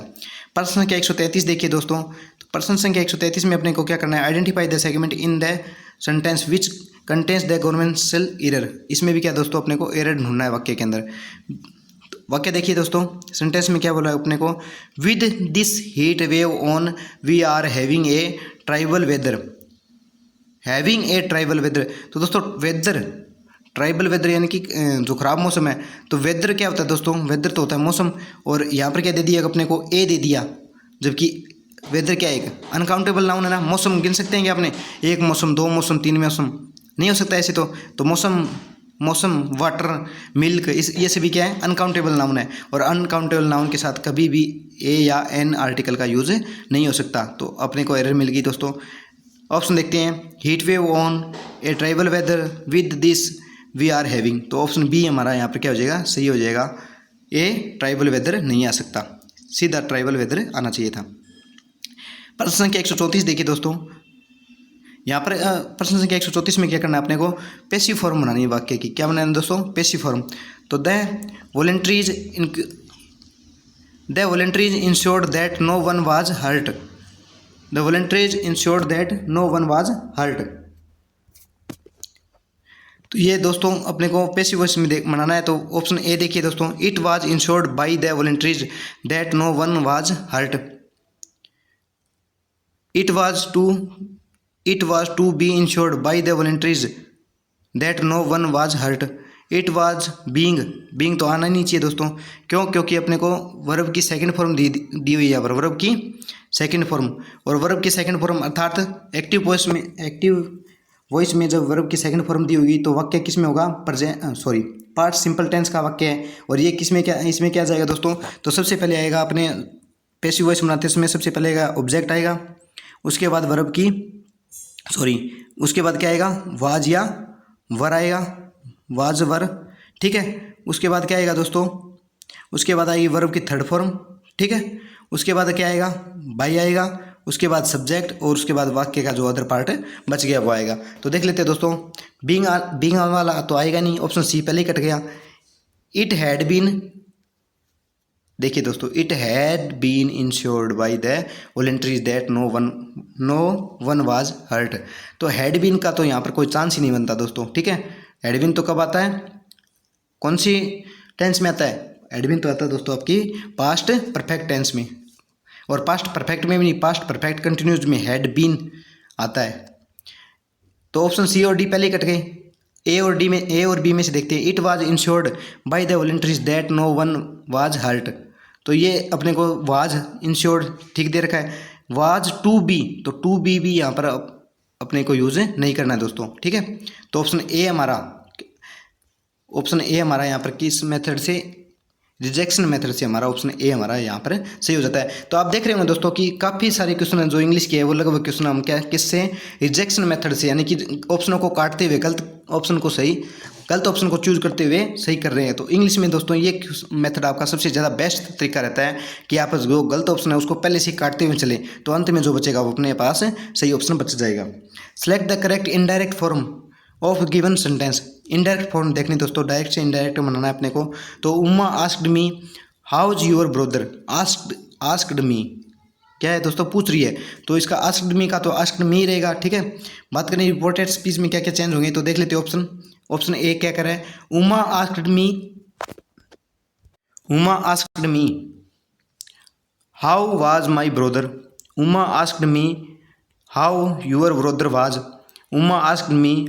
प्रश्न संख्या 133 देखिए दोस्तों, तो प्रश्न संख्या 133 में अपने को क्या करना है, identify the segment in the sentence which contains the governmental error. इसमें भी क्या दोस्तों अपने को एरर ढूंढना है वाक्य के अंदर। वाक्य देखिए दोस्तों, सेंटेंस में क्या बोला है अपने को, with this heat wave on we are having a tribal weather, having a tribal weather. तो दोस्तों वेदर, ट्राइबल वेदर यानी कि जो खराब मौसम है। तो वेदर क्या होता है दोस्तों, वेदर तो होता है मौसम, और यहाँ पर क्या दे दिया अपने को, ए दे दिया, जबकि वेदर क्या है, एक अनकाउंटेबल नाउन है ना। मौसम गिन सकते हैं क्या आपने, 1 मौसम, 2 मौसम, 3 मौसम, नहीं हो सकता ऐसे तो मौसम मौसम, वाटर, मिल्क, इस ये सभी क्या है अनकाउंटेबल नाउन है। और अनकाउंटेबल नाउन के साथ कभी भी ए या एन आर्टिकल का यूज़ नहीं हो सकता। तो अपने को एरर मिल गई दोस्तों। ऑप्शन देखते हैं, heat wave on a tribal weather with this we are having. तो ऑप्शन बी हमारा यहाँ पर क्या हो जाएगा, सही हो जाएगा। ए ट्राइबल वेदर नहीं आ सकता, सीधा ट्राइबल वेदर आना चाहिए था। प्रश्न संख्या 134 देखिए दोस्तों, यहाँ पर प्रश्न संख्या 134 में क्या करना है अपने को, पैसिव फॉर्म बनानी है वाक्य की। क्या बनाना है दोस्तों, पैसिव फॉर्म। तो the volunteers insured that no one was hurt. The volunteers insured that no one was hurt. तो ये दोस्तों अपने को पैसिव वॉइस में बनाना है। तो ऑप्शन ए देखिए दोस्तों, it was insured by the volunteers that no one was hurt. It was to be insured by the volunteers that no one was hurt. It was being तो आना नहीं चाहिए दोस्तों, क्यों, क्योंकि अपने को वर्ब की सेकंड फॉर्म दी हुई है यहाँ पर, वर्ब की सेकंड फॉर्म। और वर्ब की सेकंड फॉर्म अर्थात एक्टिव वॉइस में जब वर्ब की सेकंड फॉर्म दी होगी तो वाक्य किस में होगा, पास्ट सिंपल टेंस का वाक्य है। और ये इसमें क्या जाएगा दोस्तों, तो सबसे पहले आएगा अपने पैसिव वॉइस बनाते समय सबसे पहले आएगा ऑब्जेक्ट आएगा, उसके बाद वर्ब की उसके बाद क्या आएगा, वाज या वर आएगा, वाज वर, ठीक है। उसके बाद क्या आएगा दोस्तों, उसके बाद आएगी वर्ब की थर्ड फॉर्म, ठीक है। उसके बाद क्या आएगा, बाई आएगा, उसके बाद सब्जेक्ट, और उसके बाद वाक्य का जो अदर पार्ट बच गया वो आएगा। तो देख लेते हैं दोस्तों, बीइंग वाला तो आएगा नहीं, ऑप्शन सी पहले ही कट गया। इट हैड बीन, देखिए दोस्तों, it had been insured by the volunteers that no one was hurt. तो हैड बीन का तो यहाँ पर कोई चांस ही नहीं बनता दोस्तों, ठीक है। हैड बीन तो कब आता है, कौन सी टेंस में आता है, हैड बीन तो आता है दोस्तों आपकी पास्ट परफेक्ट टेंस में, और पास्ट परफेक्ट में भी नहीं, पास्ट परफेक्ट कंटिन्यूज में हैड बीन आता है। तो ऑप्शन सी और डी पहले ही कट गए। ए और बी में से देखते हैं, it was insured by the volunteers that no one was hurt. तो ये अपने को वाज इंश्योर्ड ठीक दे रखा है, वाज टू बी, तो टू बी भी यहाँ पर अपने को यूज नहीं करना है दोस्तों, ठीक है। तो ऑप्शन ए हमारा यहाँ पर किस मेथड से, रिजेक्शन मेथड से हमारा ऑप्शन ए हमारा यहाँ पर सही हो जाता है। तो आप देख रहे होंगे दोस्तों कि काफ़ी सारे क्वेश्चन हैं जो इंग्लिश के है वो लगभग क्वेश्चन हम क्या किससे, रिजेक्शन मेथड से, यानी कि ऑप्शनों को काटते हुए गलत ऑप्शन को चूज करते हुए सही कर रहे हैं। तो इंग्लिश में दोस्तों ये मेथड आपका सबसे ज़्यादा बेस्ट तरीका रहता है कि आप जो गलत ऑप्शन है उसको पहले से काटते हुए चले, तो अंत में जो बचेगा वो अपने पास सही ऑप्शन बच जाएगा। Select the correct indirect form of given sentence. Indirect form देखनी दोस्तों, डायरेक्ट से इनडायरेक्ट बनाना है अपने को। तो Uma asked me how is your brother. Asked me क्या है दोस्तों, पूछ रही है, तो इसका आस्क्ड मी का तो आस्क्ड मी रहेगा, ठीक है। बात करें रिपोर्टेड स्पीच में क्या क्या चेंज होंगे, तो देख लेते हैं ऑप्शन ए क्या कर रहा है, Uma asked me how was my brother. Uma asked me how your brother was. Uma asked me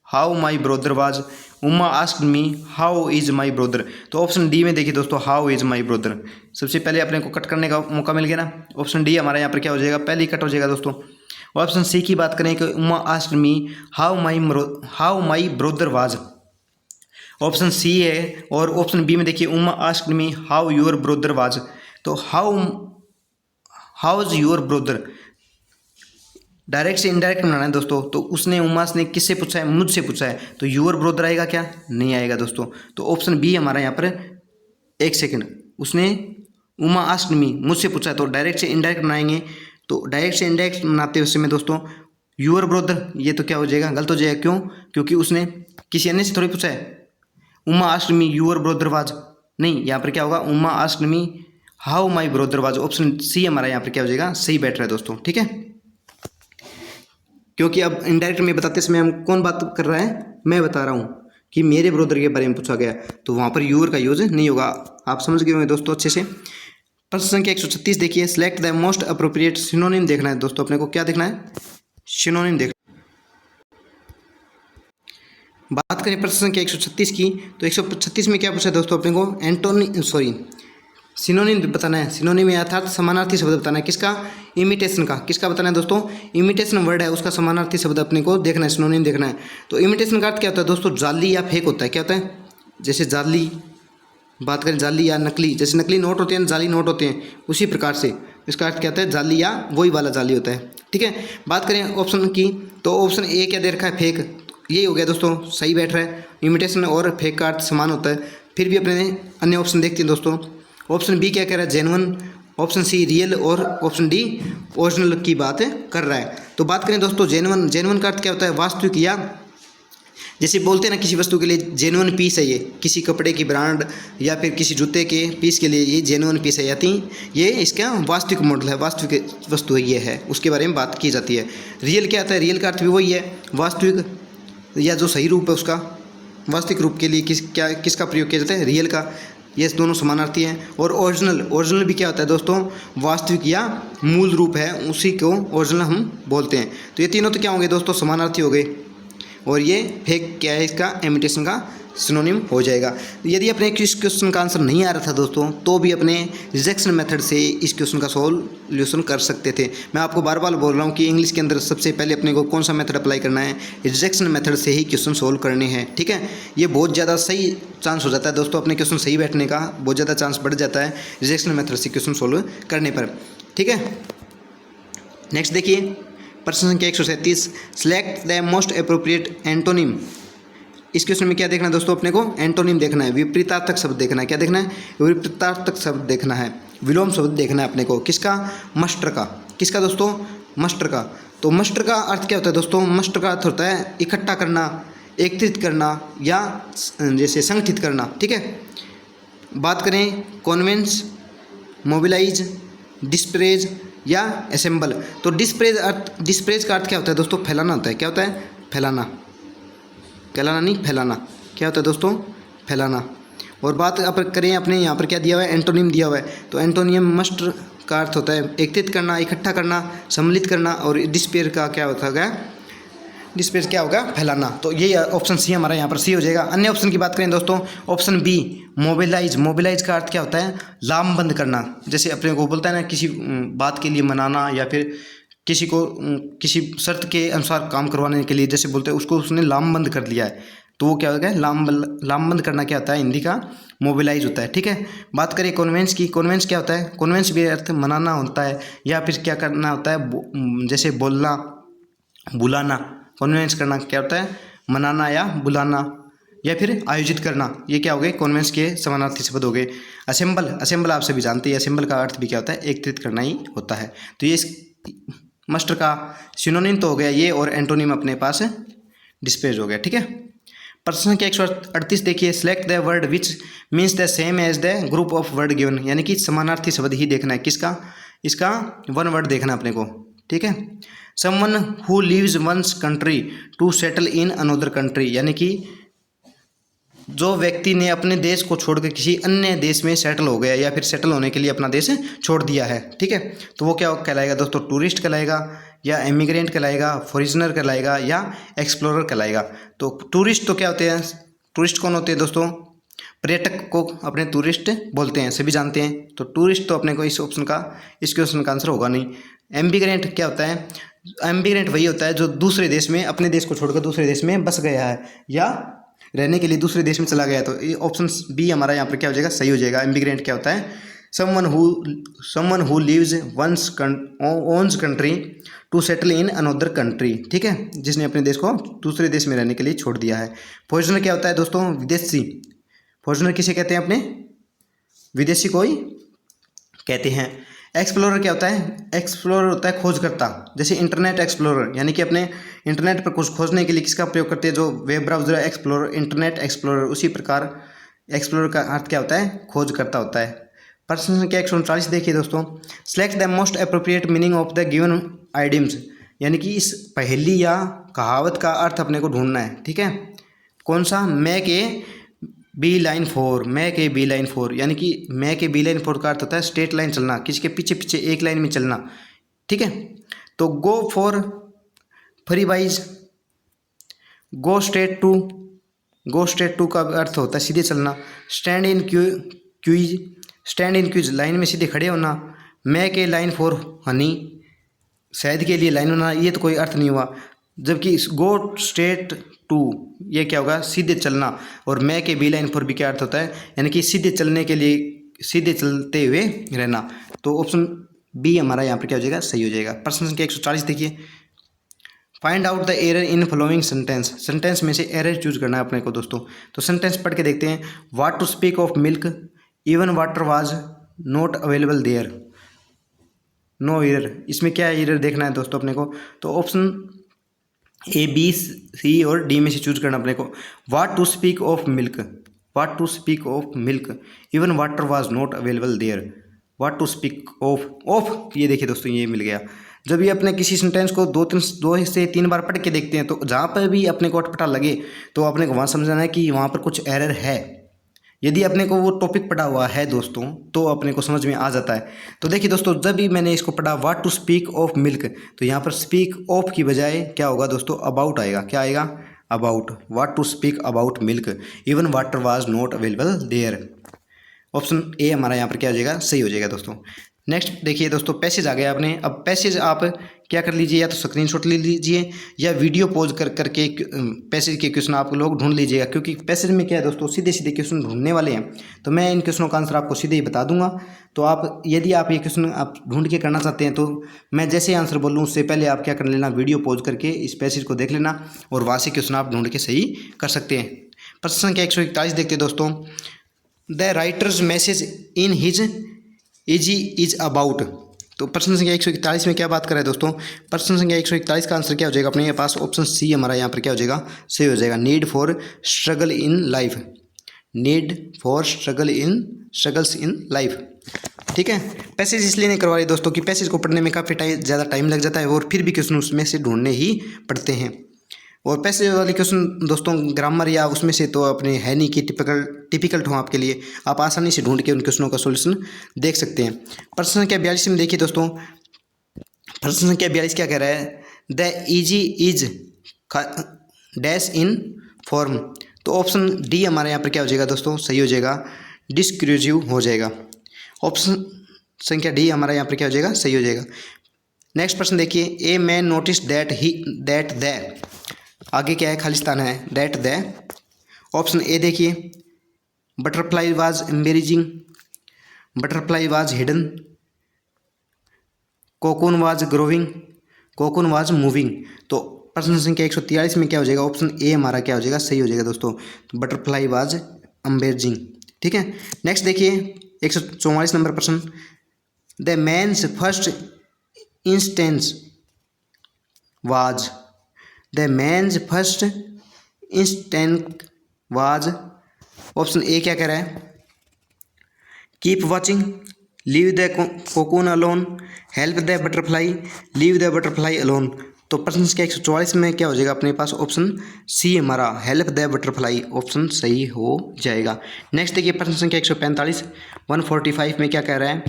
how my brother was. Uma asked me how is my brother. तो ऑप्शन डी में देखिए दोस्तों, हाउ इज माई ब्रदर, सबसे पहले अपने को कट करने का मौका मिल गया ना। ऑप्शन डी हमारा यहाँ पर क्या हो जाएगा, पहले ही कट हो जाएगा दोस्तों। ऑप्शन सी की बात करें कि Uma asked me how my brother was, option C है। और ऑप्शन बी में देखिए Uma asked me how your brother was. तो how is your brother, direct से इनडायरेक्ट बनाना है दोस्तों। तो उमा ने किससे पूछा है, मुझसे पूछा है, तो योर ब्रदर आएगा क्या, नहीं आएगा दोस्तों। तो ऑप्शन बी हमारा यहाँ पर, एक सेकंड, उसने उमा आस्क्ड मी मुझसे पूछा है, तो डायरेक्ट से इनडायरेक्ट बनाएंगे। तो डायरेक्ट से इनडायरेक्ट बनाते हुए समय दोस्तों योर ब्रदर, ये तो क्या हो जाएगा, गलत हो जाएगा। क्यों, क्योंकि उसने किसी अन्य से थोड़ी पूछा है। Uma asked me your brother was, नहीं, यहाँ पर क्या होगा, Uma asked me how my brother was. Option C हमारा यहाँ पर क्या हो जाएगा, सही बैठ रहा है दोस्तों, ठीक है। क्योंकि अब इनडायरेक्ट में बताते समय हम कौन बात कर रहा है, मैं बता रहा हूँ कि मेरे ब्रदर के बारे में पूछा गया, तो वहाँ पर यूर का यूज नहीं होगा। आप समझ गए होंगे दोस्तों अच्छे से। प्रश्न संख्या 136 देखिए, select the most appropriate synonym देखना है दोस्तों, अपने को क्या देखना है, सिनोनिम देखना। बात करें प्रश्न संख्या 136 की, तो 136 में क्या पूछा दोस्तों अपने को, सिनोनिम बताना है, सिनोनिम अर्थात समानार्थी शब्द बताना है। किसका? इमिटेशन का। किसका बताना है दोस्तों? इमिटेशन वर्ड है उसका समानार्थी शब्द अपने को देखना है, सिनोनिम देखना है। तो इमिटेशन का अर्थ क्या होता है दोस्तों? जाली या फेक होता है। क्या होता है? जैसे जाली, बात करें जाली या नकली, जैसे नकली नोट होते हैं, जाली नोट होते हैं, उसी प्रकार से इसका अर्थ क्या होता है? जाली या वही वाला जाली होता है। ठीक है, बात करें ऑप्शन की, तो ऑप्शन ए क्या दे रखा है? फेक। यही हो गया दोस्तों, सही बैठ रहा है। इमिटेशन और फेक का अर्थ समान होता है। फिर भी अपने अन्य ऑप्शन देखते हैं दोस्तों। ऑप्शन बी क्या कह रहा है? जेन्युइन। ऑप्शन सी रियल और ऑप्शन डी ओरिजिनल की बात कर रहा है। तो बात करें दोस्तों जेन्युइन, जेन्युइन का अर्थ क्या होता है? वास्तविक, या जैसे बोलते हैं ना किसी वस्तु के लिए जेन्युइन पीस है, ये किसी कपड़े की ब्रांड या फिर किसी जूते के पीस के लिए ये जेन्युइन पीस है, यानी ये इसका वास्तविक मॉडल है, वास्तविक वस्तु है, ये है, उसके बारे में बात की जाती है। रियल क्या आता है? रियल का अर्थ भी वही है, वास्तविक या जो सही रूप है उसका। वास्तविक रूप के लिए किसका प्रयोग किया जाता है? रियल का। ये दोनों समानार्थी हैं। और ओरिजिनल, ओरिजिनल भी क्या होता है दोस्तों? वास्तविक या मूल रूप है, उसी को ओरिजिनल हम बोलते हैं। तो ये तीनों तो क्या होंगे दोस्तों? समानार्थी हो गए। और ये फेक क्या है? इसका इमिटेशन का सिनोनिम हो जाएगा। यदि अपने इस क्वेश्चन का आंसर नहीं आ रहा था दोस्तों, तो भी अपने रिजेक्शन मेथड से इस क्वेश्चन का सॉल्यूशन कर सकते थे। मैं आपको बार बार बोल रहा हूँ कि इंग्लिश के अंदर सबसे पहले अपने को कौन सा मेथड अप्लाई करना है? रिजेक्शन मेथड से ही क्वेश्चन सोल्व करने हैं। ठीक है, ये बहुत ज़्यादा सही चांस हो जाता है दोस्तों, अपने क्वेश्चन सही बैठने का बहुत ज़्यादा चांस बढ़ जाता है रिजेक्शन मेथड से क्वेश्चन सोल्व करने पर। ठीक है, नेक्स्ट देखिए प्रश्न संख्या 137, select the most appropriate antonym. इस क्वेश्चन में क्या देखना है दोस्तों? अपने को एंटोनिम देखना है, विपरीतार्थक शब्द देखना है। क्या देखना है? विपरीतार्थक शब्द देखना है, विलोम शब्द देखना है अपने को। किसका? मस्टर का। किसका दोस्तों? मस्टर का। तो मस्टर का अर्थ क्या होता है दोस्तों? मस्टर का अर्थ होता है इकट्ठा करना, एकत्रित करना या जैसे संगठित करना। ठीक है, बात करें कॉन्वेंस, मोबिलाइज, डिस्प्रेज या असेंबल। तो डिस्प्रेज का अर्थ क्या होता है दोस्तों? फैलाना होता है। क्या होता है? फैलाना, कहलाना नहीं, फैलाना। क्या होता है दोस्तों? फैलाना। और बात करें अपने यहाँ पर क्या दिया हुआ है? एंटोनिम दिया हुआ है। तो एंटोनियम मस्ट का अर्थ होता है एकत्रित करना, इकट्ठा करना, सम्मिलित करना। और डिस्पेयर का क्या होता है? डिस्पेयर क्या होगा? फैलाना। तो ये ऑप्शन सी हमारा यहाँ पर सी हो जाएगा। अन्य ऑप्शन की बात करें दोस्तों, ऑप्शन बी मोबिलाइज। मोबिलाइज का अर्थ क्या होता है? लामबंद करना। जैसे अपने को बोलता है ना किसी बात के लिए मनाना, या फिर किसी को किसी शर्त के अनुसार काम करवाने के लिए जैसे बोलते हैं, उसको उसने लामबंद कर लिया है, तो वो क्या होगा? लामबंद करना क्या होता है? हिंदी का मोबिलाइज होता है। ठीक है, बात करें कॉन्वेंस की। कॉन्वेंस क्या होता है? कॉन्वेंस भी अर्थ मनाना होता है, या फिर क्या करना होता है? जैसे बोलना, बुलाना। कॉन्वेंस करना क्या होता है? मनाना या बुलाना या फिर आयोजित करना। ये क्या हो गए? कॉन्वेंस के समानार्थी शब्द हो गए। असेंबल, असेंबल आप सभी जानते हैं, असेंबल का अर्थ भी क्या होता है? एकत्रित करना ही होता है। तो ये मस्टर का सिनोनिम तो हो गया ये, और एंटोनिम अपने पास डिस्प्रेज हो गया। ठीक है, प्रश्न संख्या 138 देखिए, select the word which means the same as the group of word given. यानी कि समानार्थी शब्द ही देखना है। किसका? इसका वन वर्ड देखना अपने को। ठीक है, someone who leaves one's country to settle in another country. यानी कि जो व्यक्ति ने अपने देश को छोड़कर किसी अन्य देश में सेटल हो गया, या फिर सेटल होने के लिए अपना देश छोड़ दिया है। ठीक है, तो वो क्या कहलाएगा दोस्तों? टूरिस्ट कहलाएगा, या इमिग्रेंट कहलाएगा, फॉरिजनर कहलाएगा, या एक्सप्लोरर कहलाएगा। तो टूरिस्ट तो क्या होते हैं? टूरिस्ट कौन होते हैं दोस्तों? पर्यटक को अपने टूरिस्ट बोलते हैं, सभी जानते हैं। तो टूरिस्ट तो अपने को इस क्वेश्चन का आंसर होगा नहीं। एमिग्रेंट क्या होता है? एमिग्रेंट वही होता है जो दूसरे देश में, अपने देश को छोड़कर दूसरे देश में बस गया है, या रहने के लिए दूसरे देश में चला गया। तो ये ऑप्शन बी हमारा यहाँ पर क्या हो जाएगा? सही हो जाएगा। इमिग्रेंट क्या होता है? Someone who leaves one's owns country to settle in another country. ठीक है, जिसने अपने देश को दूसरे देश में रहने के लिए छोड़ दिया है। फॉरेनर क्या होता है दोस्तों? विदेशी। फॉरेनर किसे कहते हैं? अपने विदेशी को ही कहते हैं। एक्सप्लोरर क्या होता है? एक्सप्लोरर होता है खोजकर्ता। जैसे इंटरनेट एक्सप्लोरर, यानी कि अपने इंटरनेट पर कुछ खोजने के लिए किसका प्रयोग करते हैं? जो web browser explorer, internet explorer. उसी प्रकार एक्सप्लोरर का अर्थ क्या होता है? खोजकर्ता होता है। प्रश्न संख्या 139 देखिए दोस्तों, select the most appropriate meaning of the given idioms. यानी कि इस पहेली या कहावत का अर्थ अपने को ढूंढना है। ठीक है, कौन सा? Make a bee line 4, make a bee line 4। यानी कि मैक ए बी लाइन 4 का अर्थ होता है स्ट्रेट लाइन चलना, किसी के पीछे पीछे एक लाइन में चलना। ठीक है, तो go for free wise, go straight to का अर्थ होता है सीधे चलना। Stand in queues, stand in queues, line में सीधे खड़े होना। Make a line for honey, शहद के लिए लाइन बनाना, ये तो कोई अर्थ नहीं हुआ। जबकि गो स्ट्रेट टू, ये क्या होगा, सीधे चलना। और make a bee line for bee क्या अर्थ होता है, यानी कि सीधे चलने के लिए, सीधे चलते हुए रहना। तो ऑप्शन बी हमारा यहाँ पर क्या हो जाएगा, सही हो जाएगा। प्रश्न संख्या 140 देखिए, find out the error in following sentence, sentence में से एरर चूज करना है अपने को दोस्तों। तो सेंटेंस पढ़ के देखते हैं। What to speak of milk, even water was not available there, no error. इसमें क्या एरर देखना है दोस्तों अपने को, तो ऑप्शन ए बी सी और डी में से चूज करना अपने को। What to speak of milk, what to speak of milk, even water was not available there, what to speak of, ये देखिए दोस्तों ये मिल गया। जब ये अपने किसी सेंटेंस को दो से तीन बार पढ़ के देखते हैं, तो जहाँ पर भी अपने को अटपटा लगे तो अपने को वहाँ समझना है कि वहाँ पर कुछ एरर है। यदि अपने को वो टॉपिक पढ़ा हुआ है दोस्तों, तो अपने को समझ में आ जाता है। तो देखिए दोस्तों, जब भी मैंने इसको पढ़ा what to speak of milk, तो यहाँ पर स्पीक ऑफ की बजाय क्या होगा दोस्तों, अबाउट आएगा। क्या आएगा, about. What to speak about milk, even water was not available there. Option A हमारा यहाँ पर क्या हो जाएगा, सही हो जाएगा दोस्तों। नेक्स्ट देखिए दोस्तों, पैसेज आ गया आपने। अब पैसेज आप क्या कर लीजिए, या तो स्क्रीनशॉट ले लीजिए या वीडियो पॉज करके पैसेज के क्वेश्चन आप लोग ढूंढ लीजिएगा, क्योंकि पैसेज में क्या है दोस्तों, सीधे सीधे क्वेश्चन ढूंढने वाले हैं। तो मैं इन क्वेश्चनों का आंसर आपको सीधे ही बता दूंगा। तो आप यदि आप ये क्वेश्चन आप ढूंढ के करना चाहते हैं, तो मैं जैसे आंसर बोलूँ उससे पहले आप क्या कर लेना, वीडियो पॉज करके इस पैसेज को देख लेना और वहाँ से क्वेश्चन आप ढूंढ के सही कर सकते हैं। प्रश्न संख्या 141 देखते दोस्तों। The writers message in his is about. तो प्रश्न संख्या 141 में क्या बात कर रहे हैं दोस्तों, प्रश्न संख्या 141 का आंसर क्या हो जाएगा अपने पास, ऑप्शन सी हमारा यहाँ पर क्या हो जाएगा, सही हो जाएगा। Need for struggle in life, need for struggles in life. ठीक है, पैसेज इसलिए नहीं करवा रहे दोस्तों कि पैसेज को पढ़ने में काफ़ी ज़्यादा टाइम लग जाता है और फिर भी क्वेश्चन उसमें से ढूंढने ही पड़ते हैं। और पैसेज वाले क्वेश्चन दोस्तों ग्रामर या उसमें से तो अपने है नहीं कि टिपिकल हो आपके लिए, आप आसानी से ढूंढ के उन क्वेश्चनों का सॉल्यूशन देख सकते हैं। प्रश्न संख्या 42 में देखिए दोस्तों, प्रश्न संख्या 42 क्या कह रहा है, the easy is dash in form. तो ऑप्शन डी हमारे यहाँ पर क्या हो जाएगा दोस्तों, सही हो जाएगा, डिस्क्लूसिव हो जाएगा। ऑप्शन संख्या डी हमारा यहाँ पर क्या हो जाएगा, सही हो जाएगा। नेक्स्ट प्रश्न देखिए, a man notice that the, आगे क्या है, खालिस्तान है, दैट द। ऑप्शन ए देखिए, butterfly was embarrassing, butterfly was hidden, cocoon was growing, cocoon was moving. तो प्रश्न संख्या 143 में क्या हो जाएगा, ऑप्शन ए हमारा क्या हो जाएगा, सही हो जाएगा दोस्तों, तो बटरफ्लाई वाज एम्बेरेजिंग। ठीक है, नेक्स्ट देखिए 144 नंबर प्रश्न, the man's first instance was, the man's first instant was. Option A क्या कह रहा है, keep watching, leave the cocoon alone, help the butterfly, leave the butterfly alone. तो प्रश्न संख्या 144 में क्या हो जाएगा अपने पास, ऑप्शन सी हमारा हेल्प द बटरफ्लाई, ऑप्शन सही हो जाएगा। नेक्स्ट देखिए प्रश्न संख्या 145 में क्या कह रहा है,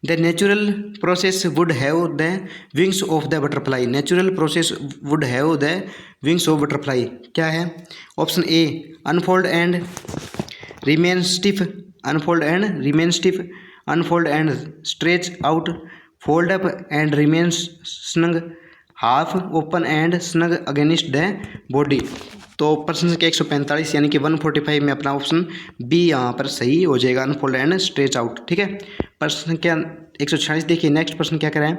the natural process would have the wings of the butterfly, natural process would have the wings of butterfly. क्या है, option A unfold and remain stiff, unfold and remain stiff, unfold and stretch out, fold up and remain snug, half open and snug against the body. तो प्रश्न संख्या 145 यानी कि 145 में अपना option B यहाँ पर सही हो जाएगा, अनफोल्ड एंड स्ट्रेच आउट। ठीक है, प्रश्न संख्या 146 देखिए, नेक्स्ट प्रश्न क्या करें,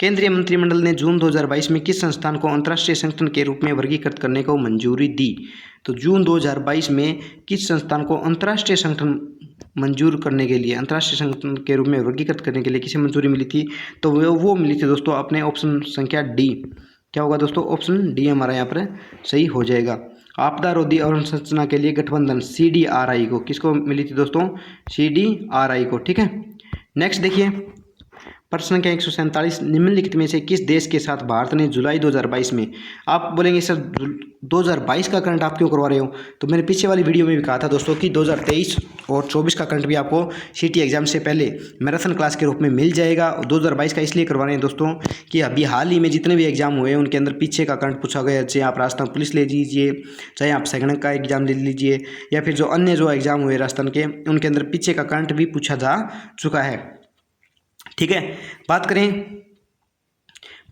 केंद्रीय मंत्रिमंडल ने जून 2022 में किस संस्थान को अंतर्राष्ट्रीय संगठन के रूप में वर्गीकृत करने को मंजूरी दी। तो जून 2022 में किस संस्थान को अंतर्राष्ट्रीय संगठन मंजूर करने के लिए, अंतर्राष्ट्रीय संगठन के रूप में वर्गीकृत करने के लिए किसे मंजूरी मिली थी, तो वो मिली थी दोस्तों अपने ऑप्शन संख्या डी। क्या होगा दोस्तों, ऑप्शन डी हमारा यहाँ पर सही हो जाएगा। आपदा रोधी अवसंरचना के लिए गठबंधन CDRI को, किसको मिली थी दोस्तों, CDRI को। ठीक है, नेक्स्ट देखिए प्रश्न संख्या 147, निम्नलिखित में से किस देश के साथ भारत ने जुलाई 2022 में, आप बोलेंगे सर 2022 का करंट आप क्यों करवा रहे हो, तो मैंने पीछे वाली वीडियो में भी कहा था दोस्तों कि 2023 और 24 का करंट भी आपको सीटी एग्जाम से पहले मैराथन क्लास के रूप में मिल जाएगा। और 2022 का इसलिए करवा रहे हैं दोस्तों कि अभी हाल ही में जितने भी एग्जाम हुए उनके अंदर पीछे का करंट पूछा गया, चाहे आप राजस्थान पुलिस ले लीजिए, चाहे आप सैनिक का एग्जाम ले लीजिए, या फिर जो अन्य जो एग्जाम हुए राजस्थान के उनके अंदर पीछे का करंट भी पूछा जा चुका है। ठीक है, बात करें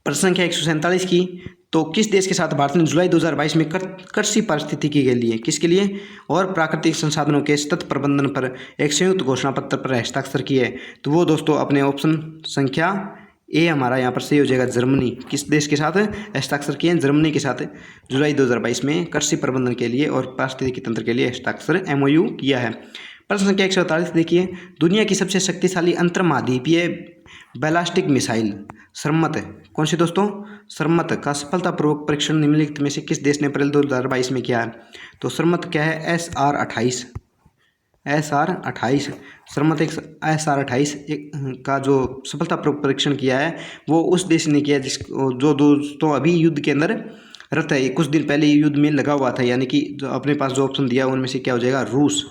प्रश्न संख्या 147 की, तो किस देश के साथ भारत ने जुलाई 2022 में कृषि पारिस्थितिकी के लिए, किसके लिए, और प्राकृतिक संसाधनों के सतत प्रबंधन पर एक संयुक्त घोषणा पत्र पर हस्ताक्षर किए, तो वो दोस्तों अपने ऑप्शन संख्या ए हमारा यहाँ पर सही हो जाएगा, जर्मनी। किस देश के साथ हस्ताक्षर किए, जर्मनी के साथ जुलाई 2022 में कृषि प्रबंधन के लिए और पारिस्थितिकी तंत्र के लिए हस्ताक्षर MOU किया है। प्रश्न संख्या 148 देखिए, दुनिया की सबसे शक्तिशाली अंतर्महाद्वीपीय बैलिस्टिक मिसाइल सरमत, कौन सी दोस्तों, सरमत का सफलतापूर्वक परीक्षण निम्नलिखित में से किस देश ने अप्रैल 2022 में किया है, तो सरमत क्या है, SR-28 सरमत एक SR-28 का जो सफलतापूर्वक परीक्षण किया है वो उस देश ने किया जो दोस्तों अभी युद्ध के अंदर रहता है, कुछ दिन पहले युद्ध में लगा हुआ था, यानी कि जो अपने पास जो ऑप्शन दिया उनमें से क्या हो जाएगा, रूस।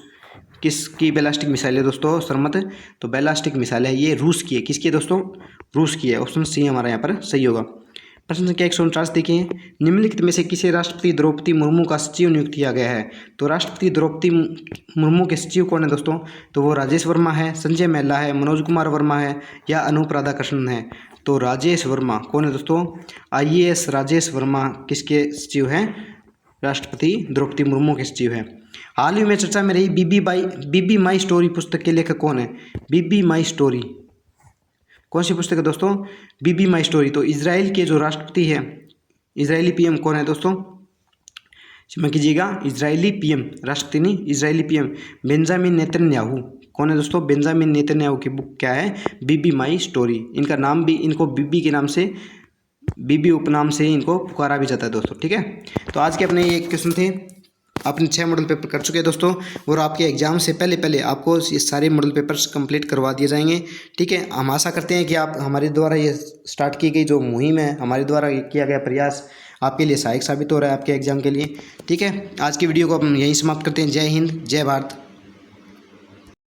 किसकी बैलिस्टिक मिसाइल है दोस्तों, सरमत, तो बैलिस्टिक मिसाइल है ये रूस की है, किसकी है दोस्तों, रूस की है। ऑप्शन सी हमारा यहाँ पर सही होगा। प्रश्न संख्या 149 देखिए, निम्नलिखित में से किसे राष्ट्रपति द्रौपदी मुर्मू का सचिव नियुक्त किया गया है, तो राष्ट्रपति द्रौपदी मुर्मू के सचिव कौन है दोस्तों, तो वो राजेश वर्मा है, संजय महिला है, मनोज कुमार वर्मा है, या अनूप राधाकृष्णन है, तो राजेश वर्मा कौन है दोस्तों, IAS राजेश वर्मा किसके सचिव हैं, राष्ट्रपति द्रौपदी मुर्मू के सचिव हैं। हाल ही में चर्चा में रही बीबी माई स्टोरी पुस्तक के लेखक कौन है, बीबी माई स्टोरी, कौन सी पुस्तक है दोस्तों, बीबी माई स्टोरी, तो इजराइल के जो राष्ट्रपति है, इजरायली PM कौन है दोस्तों, क्षमा कीजिएगा, इजरायली PM, राष्ट्रपति नहीं, इजरायली PM बेंजामिन नेतन्याहू, कौन है दोस्तों, बेंजामिन नेतन्याहू की बुक क्या है, बीबी माई स्टोरी। इनका नाम भी, इनको बीबी के नाम से, बीबी उपनाम से इनको पुकारा भी जाता है दोस्तों। ठीक है, तो आज के अपने ये क्वेश्चन थे, अपने 6 मॉडल पेपर कर चुके हैं दोस्तों, और आपके एग्जाम से पहले आपको ये सारे मॉडल पेपर्स कंप्लीट करवा दिए जाएंगे। ठीक है, हम आशा करते हैं कि आप हमारे द्वारा ये स्टार्ट की गई जो मुहिम है, हमारे द्वारा किया गया प्रयास आपके लिए सहायक साबित हो रहा है आपके एग्जाम के लिए। ठीक है, आज की वीडियो को हम यहीं समाप्त करते हैं। जय हिंद, जय भारत।